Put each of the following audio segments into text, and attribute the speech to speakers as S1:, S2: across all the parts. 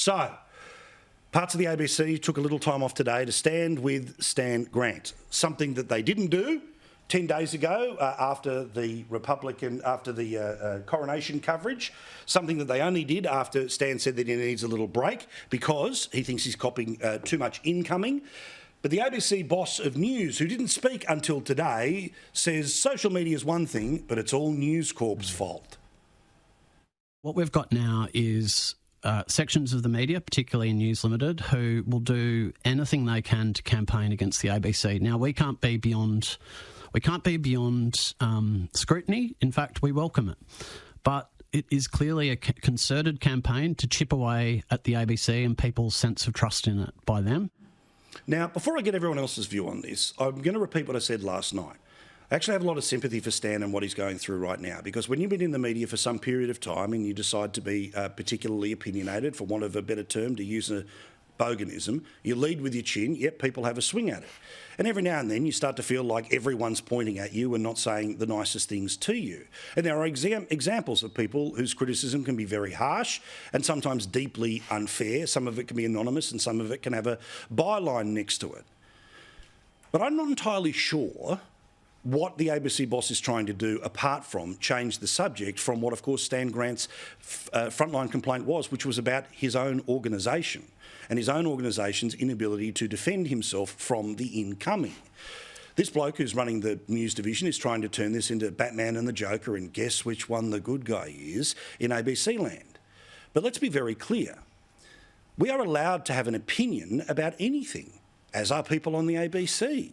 S1: So, parts of the ABC took a little time off today to stand with Stan Grant, something that they didn't do 10 days ago after the coronation coverage, something that they only did after Stan said that he needs a little break because he thinks he's copying too much incoming. But the ABC boss of news, who didn't speak until today, says social media is one thing, but it's all News Corp's fault.
S2: What we've got now is sections of the media, particularly News Limited, who will do anything they can to campaign against the ABC. Now, we can't be beyond scrutiny. In fact, we welcome it. But it is clearly a concerted campaign to chip away at the ABC and people's sense of trust in it by them.
S1: Now, before I get everyone else's view on this, I'm going to repeat what I said last night. I actually have a lot of sympathy for Stan and what he's going through right now, because when you've been in the media for some period of time and you decide to be particularly opinionated, for want of a better term, to use a boganism, you lead with your chin, yet people have a swing at it. And every now and then you start to feel like everyone's pointing at you and not saying the nicest things to you. And there are examples of people whose criticism can be very harsh and sometimes deeply unfair. Some of it can be anonymous and some of it can have a byline next to it. But I'm not entirely sure what the ABC boss is trying to do apart from change the subject from what, of course, Stan Grant's frontline complaint was, which was about his own organisation and his own organisation's inability to defend himself from the incoming. This bloke who's running the news division is trying to turn this into Batman and the Joker and guess which one the good guy is in ABC land. But let's be very clear. We are allowed to have an opinion about anything, as are people on the ABC.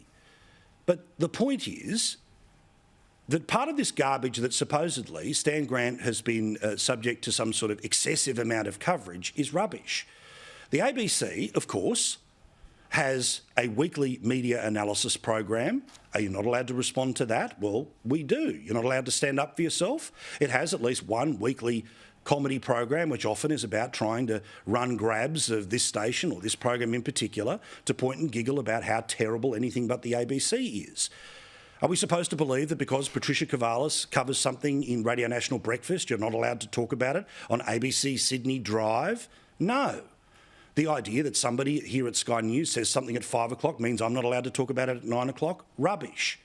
S1: But the point is that part of this garbage that supposedly Stan Grant has been subject to some sort of excessive amount of coverage is rubbish. The ABC, of course, has a weekly media analysis program. Are you not allowed to respond to that? Well, we do. You're not allowed to stand up for yourself. It has at least one weekly comedy program, which often is about trying to run grabs of this station or this program in particular to point and giggle about how terrible anything but the ABC is. Are we supposed to believe that because Patricia Cavalis covers something in Radio National Breakfast, you're not allowed to talk about it on ABC Sydney Drive? No. The idea that somebody here at Sky News says something at 5 o'clock means I'm not allowed to talk about it at 9 o'clock? Rubbish.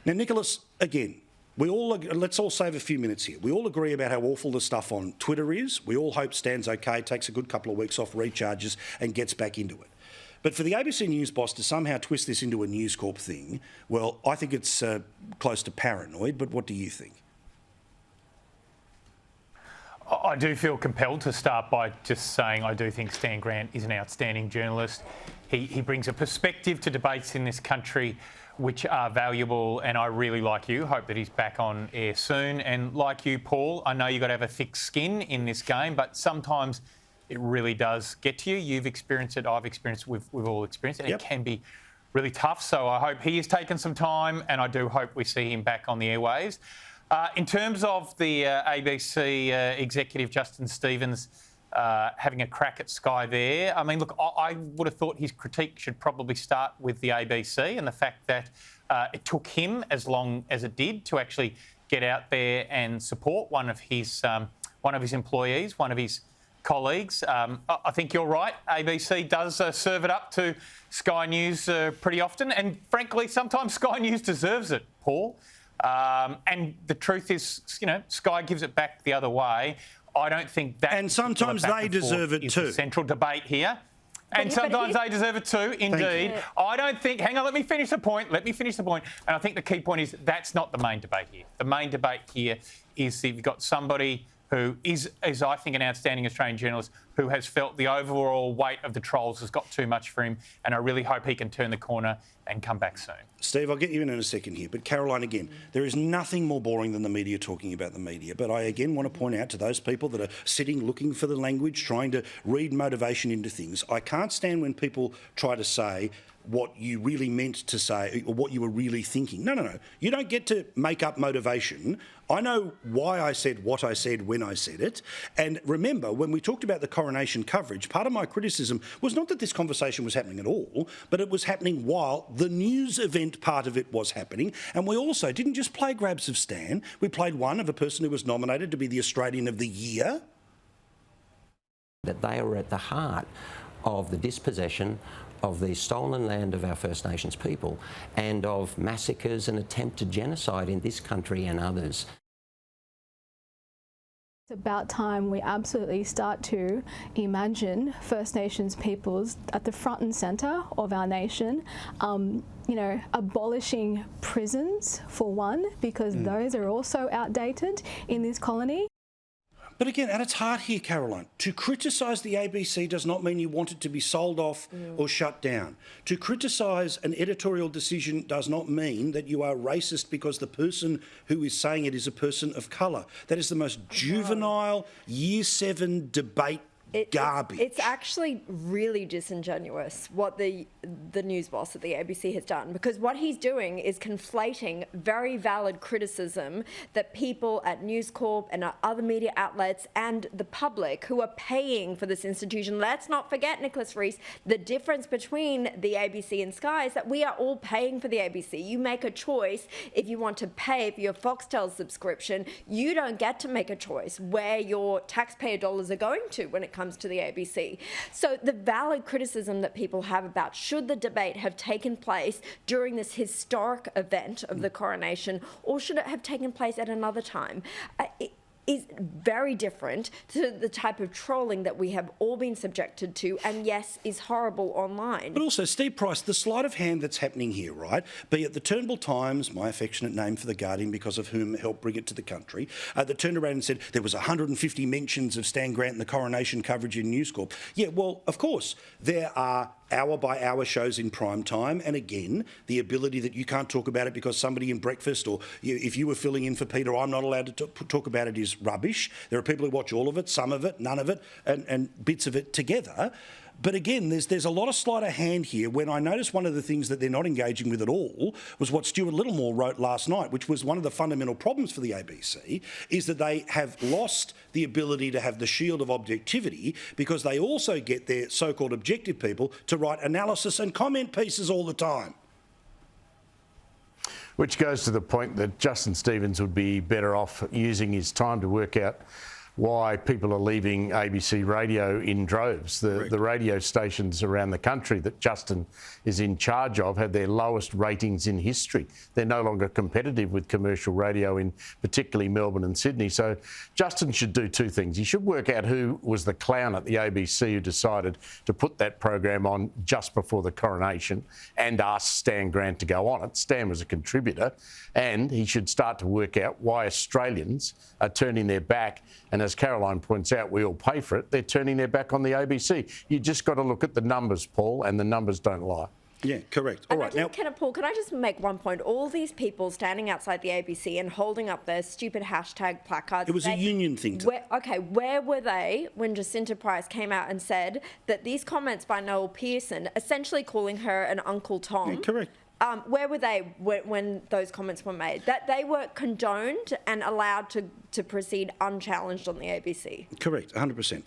S1: Now, Nicholas, again, let's all save a few minutes here. We all agree about how awful the stuff on Twitter is. We all hope Stan's okay, takes a good couple of weeks off, recharges and gets back into it. But for the ABC News boss to somehow twist this into a News Corp thing, well, I think it's close to paranoid, but what do you think?
S3: I do feel compelled to start by just saying I do think Stan Grant is an outstanding journalist. He brings a perspective to debates in this country which are valuable, and I really, like you, hope that he's back on air soon. And like you, Paul, I know you've got to have a thick skin in this game, but sometimes it really does get to you. You've experienced it, I've experienced it, we've all experienced it. Yep. It can be really tough, so I hope he has taken some time, and I do hope we see him back on the airwaves. In terms of the ABC executive, Justin Stevens, having a crack at Sky there, I mean, look, I would have thought his critique should probably start with the ABC and the fact that it took him as long as it did to actually get out there and support one of his employees, one of his colleagues. I think you're right. ABC does serve it up to Sky News pretty often, and frankly, sometimes Sky News deserves it, Paul. And the truth is, you know, Sky gives it back the other way. I don't think that... And sometimes they deserve it too. Is the central debate here. And sometimes they deserve it too, indeed. I don't think... Hang on, let me finish the point. And I think the key point is that's not the main debate here. The main debate here is that you've got somebody who is I think, an outstanding Australian journalist who has felt the overall weight of the trolls has got too much for him, and I really hope he can turn the corner and come back soon. Steve, I'll get you in a second here, but Caroline, again, there is nothing more boring than the media talking about the media, but I again want to point out to those people that are sitting looking for the language, trying to read motivation into things, I can't stand when people try to say what you really meant to say or what you were really thinking. No. You don't get to make up motivation. I know why I said what I said when I said it. And remember, when we talked about the coronation coverage, part of my criticism was not that this conversation was happening at all, but it was happening while the news event part of it was happening. And we also didn't just play grabs of Stan. We played one of a person who was nominated to be the Australian of the Year.
S4: That they are at the heart of the dispossession of the stolen land of our First Nations people and of massacres and attempted genocide in this country and others.
S5: It's about time we absolutely start to imagine First Nations peoples at the front and centre of our nation. You know, abolishing prisons for one, because those are also outdated in this colony.
S1: But again, at its heart here, Caroline, to criticise the ABC does not mean you want it to be sold off or shut down. To criticise an editorial decision does not mean that you are racist because the person who is saying it is a person of colour. That is the most juvenile Year 7 debate garbage.
S6: It's actually really disingenuous what the news boss at the ABC has done, because what he's doing is conflating very valid criticism that people at News Corp and other media outlets and the public who are paying for this institution. Let's not forget, Nicholas Rees, the difference between the ABC and Sky is that we are all paying for the ABC. You make a choice if you want to pay for your Foxtel subscription. You don't get to make a choice where your taxpayer dollars are going to when it comes to the ABC. So the valid criticism that people have about should the debate have taken place during this historic event of the coronation, or should it have taken place at another time, is very different to the type of trolling that we have all been subjected to, and yes, is horrible online.
S1: But also, Steve Price, the sleight of hand that's happening here, right, be it the Turnbull Times, my affectionate name for The Guardian because of whom helped bring it to the country, that turned around and said there was 150 mentions of Stan Grant and the coronation coverage in News Corp. Yeah, well, of course, there are hour-by-hour shows in prime time, and again, the ability that you can't talk about it because somebody in breakfast, or if you were filling in for Peter, I'm not allowed to talk about it, is rubbish. There are people who watch all of it, some of it, none of it, and bits of it together. But again, there's a lot of sleight of hand here. When I noticed one of the things that they're not engaging with at all was what Stuart Littlemore wrote last night, which was one of the fundamental problems for the ABC, is that they have lost the ability to have the shield of objectivity because they also get their so-called objective people to write analysis and comment pieces all the time.
S7: Which goes to the point that Justin Stevens would be better off using his time to work out why people are leaving ABC Radio in droves. The radio stations around the country that Justin is in charge of had their lowest ratings in history. They're no longer competitive with commercial radio in particularly Melbourne and Sydney. So Justin should do two things. He should work out who was the clown at the ABC who decided to put that program on just before the coronation and ask Stan Grant to go on it. Stan was a contributor. And he should start to work out why Australians are turning their back, and as Caroline points out, we all pay for it, they're turning their back on the ABC. You just got to look at the numbers, Paul, and the numbers don't lie.
S1: Yeah, correct. All right, now,
S6: Paul, can I just make one point? All these people standing outside the ABC and holding up their stupid hashtag placards.
S1: It was a union thing.
S6: Where were they when Jacinta Price came out and said that these comments by Noel Pearson, essentially calling her an Uncle Tom?
S1: Yeah, correct.
S6: Where were they when those comments were made? That they were condoned and allowed to proceed unchallenged on the ABC.
S1: Correct, 100%.